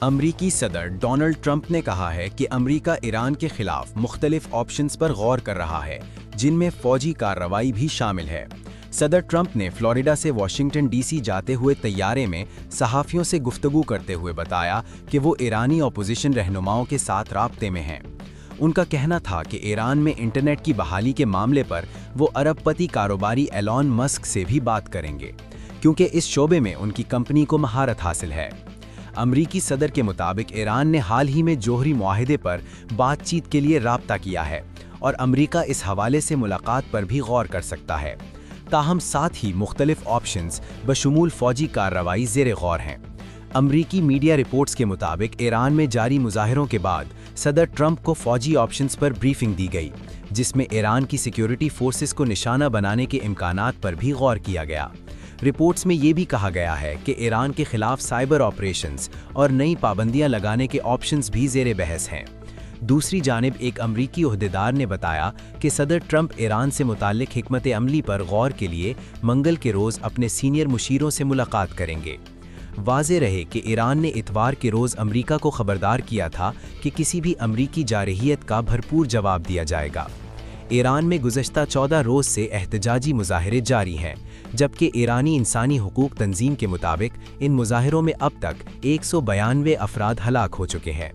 امریکی صدر Donald Trump نے کہا ہے کہ امریکہ ایران کے خلاف مختلف آپشنز پر غور کر رہا ہے، جن میں فوجی کارروائی بھی شامل ہے۔ صدر ٹرمپ نے فلوریڈا سے واشنگٹن ڈی سی جاتے ہوئے طیارے میں صحافیوں سے گفتگو کرتے ہوئے بتایا کہ وہ ایرانی اپوزیشن رہنماؤں کے ساتھ رابطے میں ہیں۔ ان کا کہنا تھا کہ ایران میں انٹرنیٹ کی بحالی کے معاملے پر وہ ارب پتی کاروباری ایلون مسک سے بھی بات کریں گے، کیونکہ اس شعبے میں ان کی کمپنی کو مہارت حاصل ہے۔ امریکی صدر کے مطابق ایران نے حال ہی میں جوہری معاہدے پر بات چیت کے لیے رابطہ کیا ہے اور امریکہ اس حوالے سے ملاقات پر بھی غور کر سکتا ہے۔ تاہم ساتھ ہی مختلف آپشنز بشمول فوجی کارروائی زیر غور ہیں۔ امریکی میڈیا رپورٹس کے مطابق ایران میں جاری مظاہروں کے بعد صدر ٹرمپ کو فوجی آپشنز پر بریفنگ دی گئی، جس میں ایران کی سیکیورٹی فورسز کو نشانہ بنانے کے امکانات پر بھی غور کیا گیا۔ رپورٹس میں یہ بھی کہا گیا ہے کہ ایران کے خلاف سائبر آپریشنز اور نئی پابندیاں لگانے کے آپشنز بھی زیر بحث ہیں۔ دوسری جانب ایک امریکی عہدیدار نے بتایا کہ صدر ٹرمپ ایران سے متعلق حکمت عملی پر غور کے لیے منگل کے روز اپنے سینئر مشیروں سے ملاقات کریں گے۔ واضح رہے کہ ایران نے اتوار کے روز امریکہ کو خبردار کیا تھا کہ کسی بھی امریکی جارحیت کا بھرپور جواب دیا جائے گا۔ ایران میں گزشتہ 14 روز سے احتجاجی مظاہرے جاری ہیں، جبکہ ایرانی انسانی حقوق تنظیم کے مطابق ان مظاہروں میں اب تک 192 افراد ہلاک ہو چکے ہیں۔